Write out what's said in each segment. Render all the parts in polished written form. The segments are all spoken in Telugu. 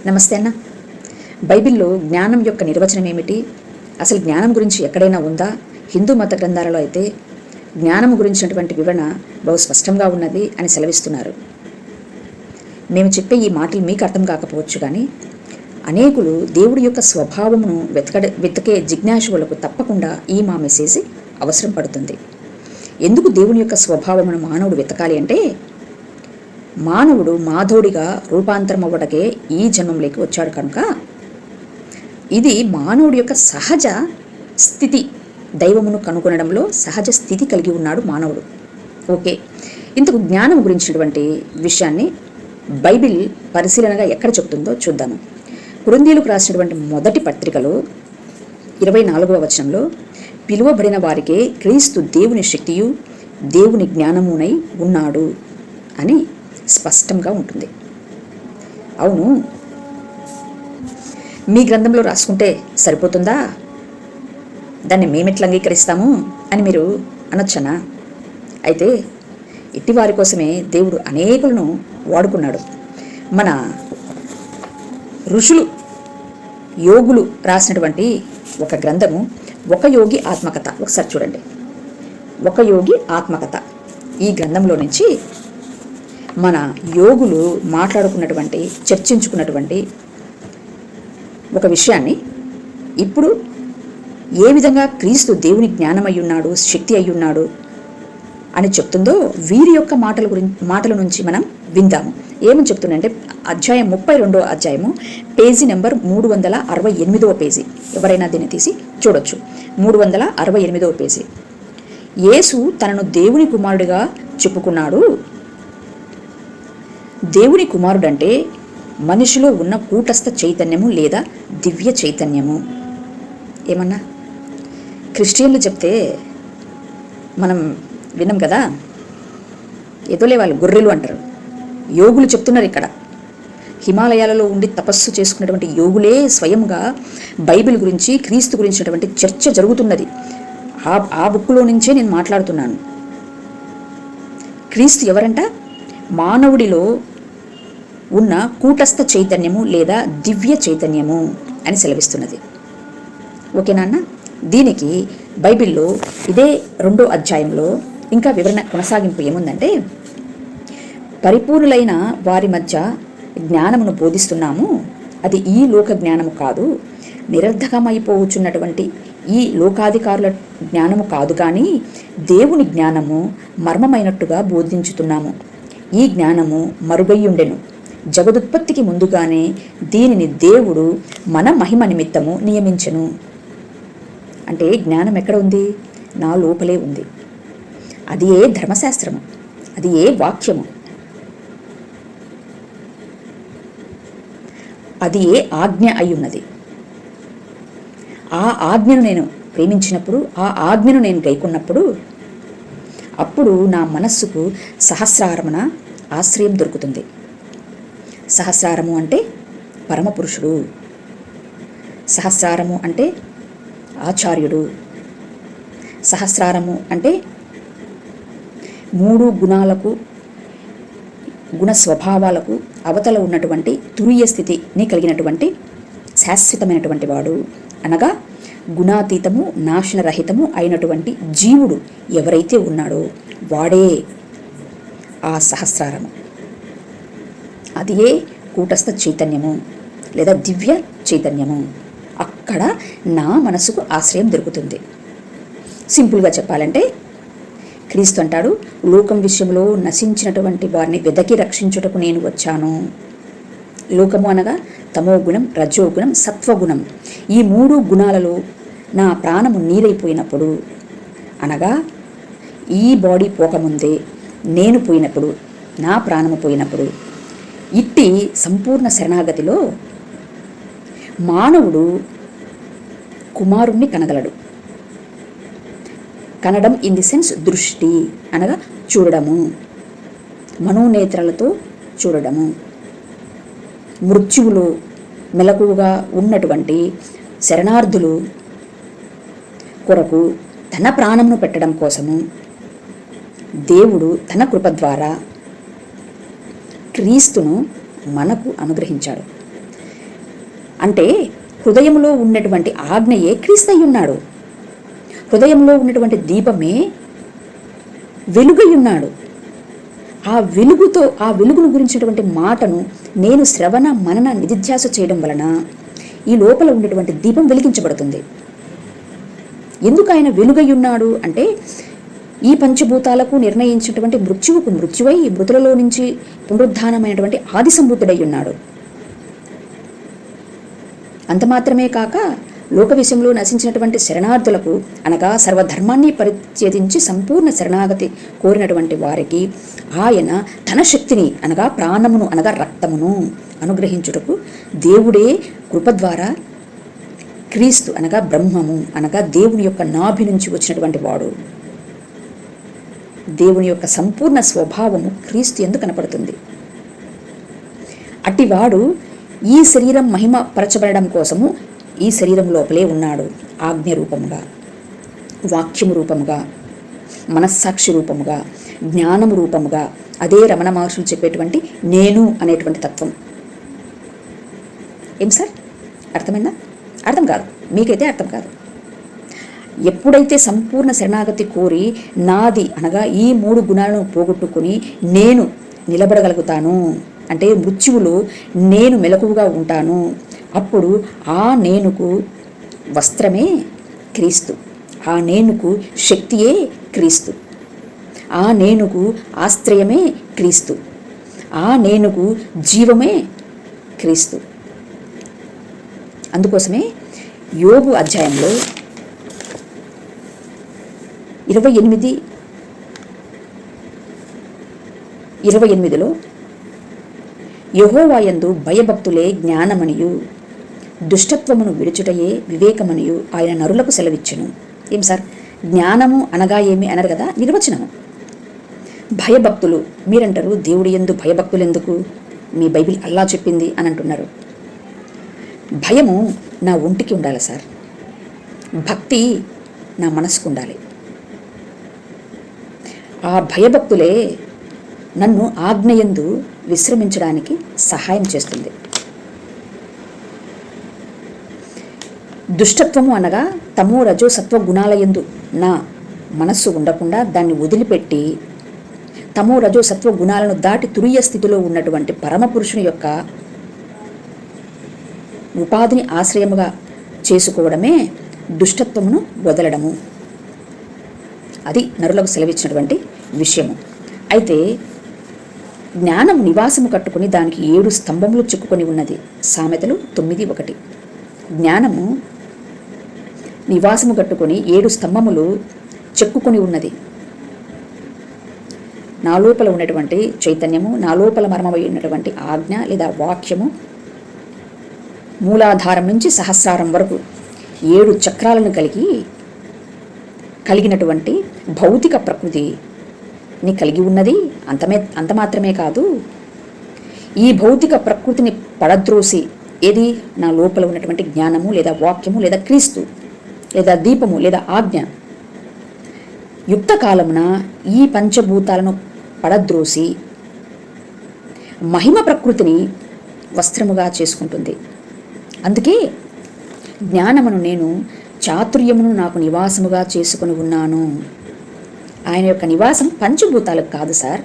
నమస్తే అన్న. బైబిల్లో జ్ఞానం యొక్క నిర్వచనం ఏమిటి? అసలు జ్ఞానం గురించి ఎక్కడైనా ఉందా? హిందూ మత గ్రంథాలలో అయితే జ్ఞానం గురించినటువంటి వివరణ బహు స్పష్టంగా ఉన్నది అని సెలవిస్తున్నారు. మేము చెప్పే ఈ మాటలు మీకు అర్థం కాకపోవచ్చు, కానీ అనేకులు దేవుడి యొక్క స్వభావమును వెతకే జిజ్ఞాసువులకు తప్పకుండా ఈ మా మెసేజ్ అవసరం పడుతుంది. ఎందుకు దేవుని యొక్క స్వభావమును మానవుడు వెతకాలి అంటే, మానవుడు మాధవుడిగా రూపాంతరం అవ్వడకే ఈ జన్మంలోకి వచ్చాడు కనుక ఇది మానవుడి యొక్క సహజ స్థితి. దైవమును కనుగొనడంలో సహజ స్థితి కలిగి ఉన్నాడు మానవుడు. ఓకే, ఇంతకు జ్ఞానం గురించినటువంటి విషయాన్ని బైబిల్ పరిశీలనగా ఎక్కడ చెప్తుందో చూద్దాము. కొరింథీయులకు రాసినటువంటి మొదటి పత్రికలో 24వ వచనంలో, పిలువబడిన వారికే క్రీస్తు దేవుని శక్తియు దేవుని జ్ఞానమునై ఉన్నాడు అని స్పష్టంగా ఉంటుంది. అవును, మీ గ్రంథంలో రాసుకుంటే సరిపోతుందా? దాన్ని మేమెట్లా అంగీకరిస్తాము అని మీరు అనొచ్చనా? అయితే ఇట్టి వారి కోసమే దేవుడు అనేకులను వాడుకున్నాడు. మన ఋషులు, యోగులు రాసినటువంటి ఒక గ్రంథము ఒక యోగి ఆత్మకథ. ఒకసారి చూడండి, ఒక యోగి ఆత్మకథ. ఈ గ్రంథంలో నుంచి మన యోగులు మాట్లాడుకున్నటువంటి, చర్చించుకున్నటువంటి ఒక విషయాన్ని ఇప్పుడు ఏ విధంగా క్రీస్తు దేవుని జ్ఞానం అయ్యున్నాడు, శక్తి అయ్యున్నాడు అని చెప్తుందో వీరి యొక్క మాటల నుంచి మనం విందాము. ఏమని చెప్తుందంటే, అధ్యాయం 32వ అధ్యాయము, పేజీ నెంబర్ 368వ పేజీ. ఎవరైనా దీన్ని తీసి చూడొచ్చు. 368వ పేజీ. యేసు తనను దేవుని కుమారుడిగా చెప్పుకున్నాడు. దేవుని కుమారుడంటే మనిషిలో ఉన్న కూటస్థ చైతన్యము లేదా దివ్య చైతన్యము. ఏమన్నా క్రిస్టియన్లు చెప్తే మనం విన్నాం కదా, ఏదోలే వాళ్ళు గొర్రెలు అంటారు. యోగులు చెప్తున్నారు ఇక్కడ. హిమాలయాలలో ఉండి తపస్సు చేసుకున్నటువంటి యోగులే స్వయంగా బైబిల్ గురించి, క్రీస్తు గురించినటువంటి చర్చ జరుగుతున్నది. ఆ బుక్కులో నుంచే నేను మాట్లాడుతున్నాను. క్రీస్తు ఎవరంట? మానవుడిలో ఉన్న కూటస్థ చైతన్యము లేదా దివ్య చైతన్యము అని సెలవిస్తున్నది. ఓకేనా అన్న? దీనికి బైబిల్లో ఇదే 2వ అధ్యాయంలో ఇంకా వివరణ కొనసాగింపు ఏముందంటే, పరిపూర్ణులైన వారి మధ్య జ్ఞానమును బోధిస్తున్నాము. అది ఈ లోక జ్ఞానము కాదు, నిరర్ధకమైపోవచ్చున్నటువంటి ఈ లోకాధికారుల జ్ఞానము కాదు, కానీ దేవుని జ్ఞానము మర్మమైనట్టుగా బోధించుతున్నాము. ఈ జ్ఞానము మరుగయ్యుండెను. జగదుత్పత్తికి ముందుగానే దీనిని దేవుడు మన మహిమ నిమిత్తము నియమించెను. అంటే జ్ఞానం ఎక్కడ ఉంది? నా లోపలే ఉంది. అది ఏ ధర్మశాస్త్రము, అది ఏ వాక్యము, అది ఏ ఆజ్ఞ అయ్యున్నది. ఆ ఆజ్ఞను నేను ప్రేమించినప్పుడు, ఆ ఆజ్ఞను నేను గైకొన్నప్పుడు, అప్పుడు నా మనస్సుకు సహస్రారమున ఆశ్రయం దొరుకుతుంది. సహస్రారము అంటే పరమపురుషుడు, సహస్రారము అంటే ఆచార్యుడు, సహస్రారము అంటే 3 గుణాలకు, గుణ స్వభావాలకు అవతల ఉన్నటువంటి తురీయ స్థితిని కలిగినటువంటి శాశ్వతమైనటువంటి వాడు. అనగా గుణాతీతము, నాశనరహితము అయినటువంటి జీవుడు ఎవరైతే ఉన్నాడో వాడే ఆ సహస్రారము. అది ఏ కూటస్థ చైతన్యము లేదా దివ్య చైతన్యము. అక్కడ నా మనసుకు ఆశ్రయం దొరుకుతుంది. సింపుల్గా చెప్పాలంటే, క్రీస్తు అంటాడు, లోకం విషయంలో నశించినటువంటి వారిని వెదకి రక్షించుటకు నేను వచ్చాను. లోకము అనగా తమోగుణం, రజోగుణం, సత్వగుణం. ఈ 3 గుణాలలో నా ప్రాణము నీరైపోయినప్పుడు, అనగా ఈ బాడీ పోకముందే నేను పోయినప్పుడు, నా ప్రాణము పోయినప్పుడు, ఇట్టి సంపూర్ణ శరణాగతిలో మానవుడు కుమారుణ్ణి కనగలడు. కనడం ఇన్ ది సెన్స్ దృష్టి, అనగా చూడడము, మనోనేత్రాలతో చూడడము. మృత్యువులో మెలకువగా ఉన్నటువంటి శరణార్థులు కొరకు తన ప్రాణమును పెట్టడం కోసము దేవుడు తన కృప ద్వారా క్రీస్తును మనకు అనుగ్రహించాడు. అంటే హృదయంలో ఉన్నటువంటి ఆజ్ఞయే క్రీస్తయి ఉన్నాడు. హృదయంలో ఉన్నటువంటి దీపమే వెలుగై ఉన్నాడు. ఆ వెలుగును గురించినటువంటి మాటను నేను శ్రవణ మనన నిధిధ్యాస చేయడం వలన ఈ లోపల ఉన్నటువంటి దీపం వెలిగించబడుతుంది. ఎందుకు ఆయన వెలుగై ఉన్నాడు అంటే ఈ పంచభూతాలకు నిర్ణయించినటువంటి మృత్యువుకు మృత్యువై మృతులలో నుంచి పునరుద్ధానమైనటువంటి ఆది సంభూతుడై ఉన్నాడు. అంత మాత్రమే కాక లోక విషయంలో నశించినటువంటి శరణార్థులకు అనగా సర్వధర్మాన్ని పరిత్యజించి సంపూర్ణ శరణాగతి కోరినటువంటి వారికి ఆయన తన శక్తిని అనగా ప్రాణమును అనగా రక్తమును అనుగ్రహించుటకు దేవుడే కృప ద్వారా క్రీస్తు అనగా బ్రహ్మము అనగా దేవుని యొక్క నాభి నుంచి వచ్చినటువంటి వాడు, దేవుని యొక్క సంపూర్ణ స్వభావము క్రీస్తు యందు కనపడుతుంది. అట్టివాడు ఈ శరీరం మహిమ పరచబడడం కోసము ఈ శరీరం లోపలే ఉన్నాడు. ఆజ్ఞ రూపముగా, వాక్యము రూపముగా, మనస్సాక్షి రూపముగా, జ్ఞానము రూపముగా, అదే రమణ మహర్షులు చెప్పేటువంటి నేను అనేటువంటి తత్వం. ఏం సార్, అర్థమైందా? అర్థం కాదు, మీకైతే అర్థం కాదు. ఎప్పుడైతే సంపూర్ణ శరణాగతి కోరి నాది అనగా ఈ 3 గుణాలను పోగొట్టుకుని నేను నిలబడగలుగుతాను అంటే మృత్యువులో నేను మెలకువగా ఉంటాను, అప్పుడు ఆ నేనుకు వస్త్రమే క్రీస్తు, ఆ నేనుకు శక్తియే క్రీస్తు, ఆ నేనుకు ఆశ్రయమే క్రీస్తు, ఆ నేనుకు జీవమే క్రీస్తు. అందుకోసమే యోబు అధ్యాయంలో 28:28లో యెహోవాయందు భయభక్తులే జ్ఞానమనియు దుష్టత్వమును విడుచుటయే వివేకమనియు ఆయన నరులకు సెలవిచ్చును. ఏం సార్, జ్ఞానము అనగా ఏమి అనరు కదా, నిర్వచనము. భయభక్తులు మీరంటారు, దేవుడి యందు భయభక్తులు ఎందుకు, మీ బైబిల్ అల్లా చెప్పింది అని అంటున్నారు. భయము నా ఒంటికి ఉండాలి సార్, భక్తి నా మనసుకు ఉండాలి. ఆ భయభక్తులే నన్ను ఆజ్ఞయందు విశ్రమించడానికి సహాయం చేస్తుంది. దుష్టత్వము అనగా తమో రజో సత్వ గుణాలయందు నా మనస్సు ఉండకుండా దాన్ని వదిలిపెట్టి తమో రజో సత్వ గుణాలను దాటి తురియ స్థితిలో ఉన్నటువంటి పరమపురుషుని యొక్క ఉపాధిని ఆశ్రయముగా చేసుకోవడమే దుష్టత్వమును వదలడము. అది నరులకు సెలవిచ్చినటువంటి విషయము. అయితే జ్ఞానము నివాసము కట్టుకుని దానికి 7 స్తంభములు చిక్కుకొని ఉన్నది. సామెతలు 9:1. జ్ఞానము నివాసము కట్టుకొని 7 స్తంభములు చెక్కుకొని ఉన్నది. నా లోపల ఉన్నటువంటి చైతన్యము, నా లోపల మర్మమై ఉన్నటువంటి ఆజ్ఞ లేదా వాక్యము, మూలాధారం నుంచి సహస్రారం వరకు 7 చక్రాలను కలిగినటువంటి భౌతిక ప్రకృతిని కలిగి ఉన్నది. అంత మాత్రమే కాదు, ఈ భౌతిక ప్రకృతిని పడద్రోసి ఏది నా లోపల ఉన్నటువంటి జ్ఞానము లేదా వాక్యము లేదా క్రీస్తు లేదా దీపము లేదా ఆజ్ఞ యుక్త కాలమున ఈ పంచభూతాలను పడద్రోసి మహిమ ప్రకృతిని వస్త్రముగా చేసుకుంటుంది. అందుకే జ్ఞానమును నేను చాతుర్యమును నాకు నివాసముగా చేసుకుని ఉన్నాను. ఆయన యొక్క నివాసం పంచభూతాలకు కాదు సార్,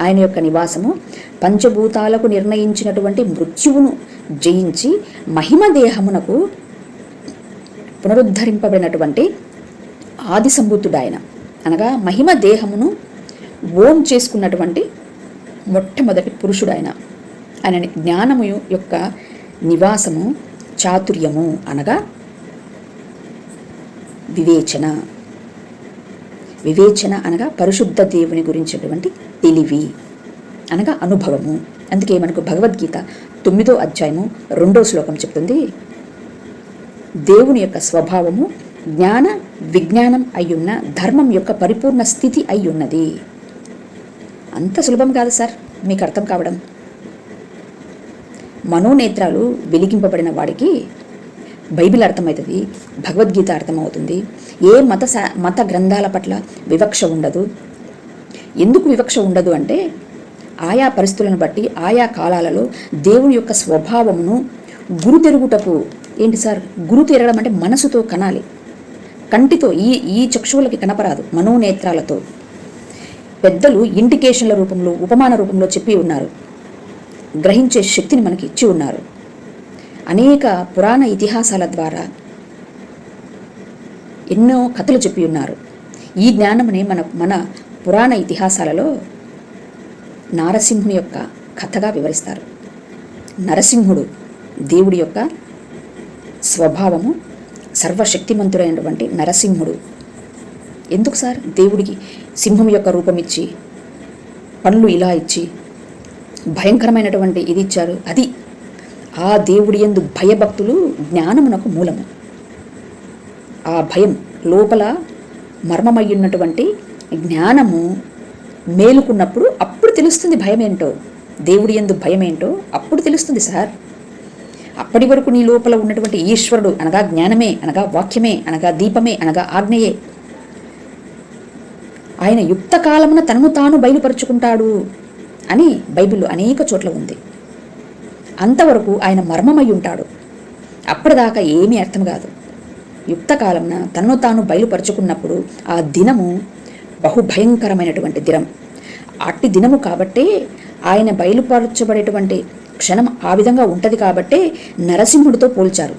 ఆయన యొక్క నివాసము పంచభూతాలకు నిర్ణయించినటువంటి మృత్యువును జయించి మహిమ దేహమునకు పునరుద్ధరింపబడినటువంటి ఆది సంభూతుడు ఆయన. అనగా మహిమ దేహమును ఓం చేసుకున్నటువంటి మొట్టమొదటి పురుషుడు ఆయన. ఆయన జ్ఞానము యొక్క నివాసము చాతుర్యము అనగా వివేచన అనగా పరిశుద్ధ దేవుని గురించినటువంటి తెలివి అనగా అనుభవము. అందుకే మనకు భగవద్గీత 9వ అధ్యాయము 2వ శ్లోకం చెప్తుంది, దేవుని యొక్క స్వభావము జ్ఞాన విజ్ఞానం అయ్యున్న ధర్మం యొక్క పరిపూర్ణ స్థితి అయ్యున్నది. అంత సులభం కాదు సార్ మీకు అర్థం కావడం. మనోనేత్రాలు వెలిగింపబడిన వాడికి బైబిల్ అర్థమవుతుంది, భగవద్గీత అర్థమవుతుంది. ఏ మత గ్రంథాల పట్ల వివక్ష ఉండదు. ఎందుకు వివక్ష ఉండదు అంటే ఆయా పరిస్థితులను బట్టి ఆయా కాలాలలో దేవుని యొక్క స్వభావమును గురుతెరుగుటకు. ఏంటి సార్ గురుతెరగడం అంటే? మనసుతో కనాలి, కంటితో, ఈ చక్షువులకి కనపరాదు, మనోనేత్రాలతో. పెద్దలు ఇండికేషన్ల రూపంలో, ఉపమాన రూపంలో చెప్పి ఉన్నారు, గ్రహించే శక్తిని మనకి ఇచ్చి ఉన్నారు. అనేక పురాణ ఇతిహాసాల ద్వారా ఎన్నో కథలు చెప్పి ఉన్నారు. ఈ జ్ఞానమునే మన పురాణ ఇతిహాసాలలో నారసింహుని యొక్క కథగా వివరిస్తారు. నరసింహుడు దేవుడి యొక్క స్వభావము, సర్వశక్తిమంతుడైనటువంటి నరసింహుడు. ఎందుకు సార్ దేవుడికి సింహం యొక్క రూపం ఇచ్చి, పళ్ళు ఇలా ఇచ్చి, భయంకరమైనటువంటి ఇది ఇచ్చారు? అది ఆ దేవుడి యందు భయభక్తులు జ్ఞానమునకు మూలము. ఆ భయం లోపల మర్మమయ్యున్నటువంటి జ్ఞానము మేలుకున్నప్పుడు అప్పుడు తెలుస్తుంది భయం ఏంటో, దేవుడి యందు భయం ఏంటో అప్పుడు తెలుస్తుంది సార్. అప్పటి వరకు నీ లోపల ఉన్నటువంటి ఈశ్వరుడు అనగా జ్ఞానమే, అనగా వాక్యమే, అనగా దీపమే, అనగా ఆజ్ఞయే. ఆయన యుక్త కాలమున తనను తాను బయలుపరుచుకుంటాడు అని బైబిల్లో అనేక చోట్ల ఉంది. అంతవరకు ఆయన మర్మమై ఉంటాడు. అప్పటిదాకా ఏమీ అర్థం కాదు. యుక్త కాలమున తనను తాను బయలుపరుచుకున్నప్పుడు ఆ దినము బహుభయంకరమైనటువంటి దినం. అట్టి దినము కాబట్టే ఆయన బయలుపరచబడేటువంటి క్షణం ఆ విధంగా ఉంటుంది కాబట్టే నరసింహుడితో పోల్చారు.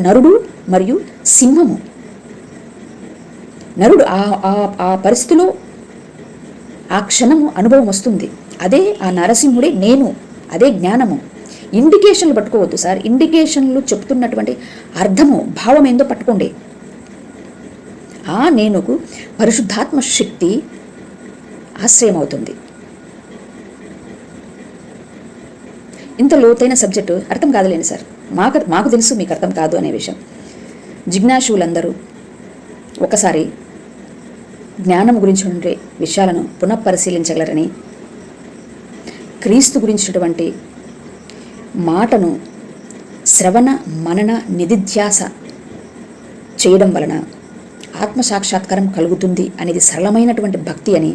నరుడు మరియు సింహము. నరుడు ఆ పరిస్థితిలో ఆ క్షణము అనుభవం వస్తుంది. అదే ఆ నరసింహుడే నేను, అదే జ్ఞానము. ఇండికేషన్లు పట్టుకోవద్దు సార్. ఇండికేషన్లు చెప్తున్నటువంటి అర్థము, భావం ఏందో పట్టుకోండి. ఆ నేనుకు పరిశుద్ధాత్మ శక్తి ఆశ్రయం అవుతుంది. ఇంత లోతైన సబ్జెక్టు అర్థం కాదులేండి సార్. మాకు తెలుసు మీకు అర్థం కాదు అనే విషయం. జిజ్ఞాసులందరూ ఒకసారి జ్ఞానం గురించి ఉండే విషయాలను పునఃపరిశీలించగలరని, క్రీస్తు గురించినటువంటి మాటను శ్రవణ మనన నిధిధ్యాస చేయడం వలన ఆత్మసాక్షాత్కారం కలుగుతుంది అనేది సరళమైనటువంటి భక్తి అని.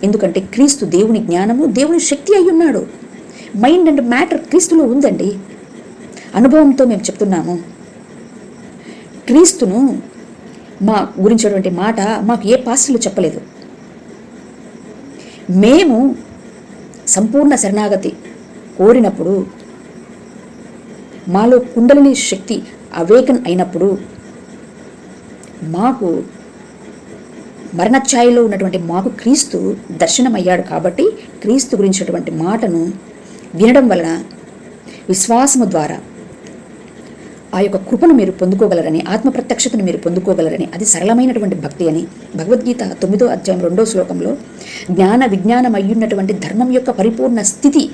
ఎందుకంటే క్రీస్తు దేవుని జ్ఞానము, దేవుని శక్తి అయి ఉన్నాడు. మైండ్ అండ్ మ్యాటర్ క్రీస్తులో ఉందండి. అనుభవంతో మేము చెప్తున్నాము. క్రీస్తును మా గురించినటువంటి మాట మాకు ఏ పాస్టర్లు చెప్పలేదు. మేము సంపూర్ణ శరణాగతి కోరినప్పుడు, మాలో కుండలిని శక్తి అవేకన్ అయినప్పుడు, మాకు మరణఛాయలో ఉన్నటువంటి మాకు క్రీస్తు దర్శనమయ్యాడు. కాబట్టి క్రీస్తు గురించినటువంటి మాటను వినడం వలన విశ్వాసము ద్వారా ఆ యొక్క కృపను మీరు పొందుకోగలరని, ఆత్మప్రత్యక్షతను మీరు పొందుకోగలరని, అది సరళమైనటువంటి భక్తి అని భగవద్గీత 9వ అధ్యాయం 2వ శ్లోకంలో జ్ఞాన విజ్ఞానం అయ్యున్నటువంటి ధర్మం యొక్క పరిపూర్ణ స్థితి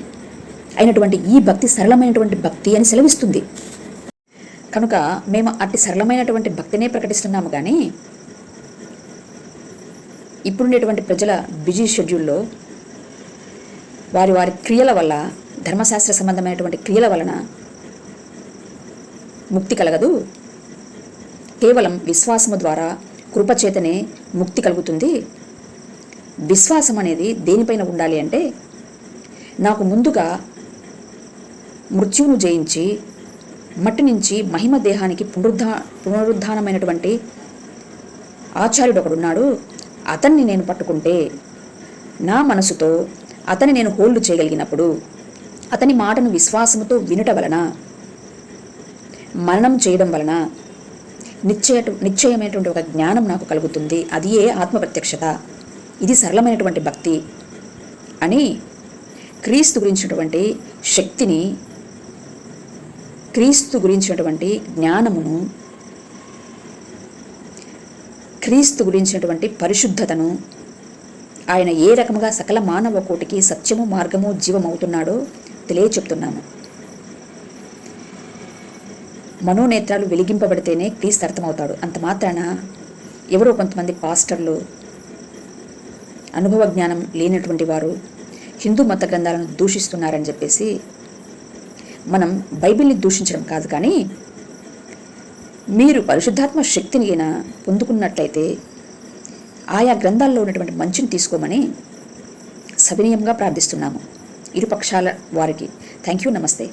అయినటువంటి ఈ భక్తి సరళమైనటువంటి భక్తి అని సెలవిస్తుంది. కనుక మేము అట్టి సరళమైనటువంటి భక్తినే ప్రకటిస్తున్నాము. కానీ ఇప్పుడుండేటువంటి ప్రజల బిజీ షెడ్యూల్లో వారి క్రియల వల్ల, ధర్మశాస్త్ర సంబంధమైనటువంటి క్రియల వలన ముక్తి కలగదు. కేవలం విశ్వాసము ద్వారా కృపచేతనే ముక్తి కలుగుతుంది. విశ్వాసం అనేది దేనిపైన ఉండాలి అంటే, నాకు ముందుగా మృత్యువును జయించి మట్టి నుంచి మహిమ దేహానికి పునరుద్ధానమైనటువంటి ఆచార్యుడు ఒకడున్నాడు. అతన్ని నేను పట్టుకుంటే, నా మనసుతో అతని నేను హోల్డ్ చేయగలిగినప్పుడు, అతని మాటను విశ్వాసముతో వినుట వలన, మననం చేయడం వలన నిశ్చయమైనటువంటి ఒక జ్ఞానం నాకు కలుగుతుంది. అది ఏ ఆత్మప్రత్యక్షత. ఇది సరళమైనటువంటి భక్తి అని క్రీస్తు గురించినటువంటి శక్తిని, క్రీస్తు గురించినటువంటి జ్ఞానమును, క్రీస్తు గురించినటువంటి పరిశుద్ధతను, ఆయన ఏ రకముగా సకల మానవ కోటికి సత్యము, మార్గము, జీవమవుతున్నాడో తెలియచెప్తున్నాము. మనోనేత్రాలు వెలిగింపబడితేనే క్రీస్తు అర్థమవుతాడు. అంత మాత్రాన ఎవరో కొంతమంది పాస్టర్లు, అనుభవ జ్ఞానం లేనటువంటి వారు హిందూ మత గ్రంథాలను దూషిస్తున్నారని చెప్పేసి మనం బైబిల్ని దూషించడం కాదు. కానీ మీరు పరిశుద్ధాత్మ శక్తిని పొందుకున్నట్లయితే ఆయా గ్రంథాల్లో ఉన్నటువంటి మంచిని తీసుకోమని సవినయంగా ప్రార్థిస్తున్నాము. ఇరుపక్షాల వారికి థ్యాంక్ యూ, నమస్తే.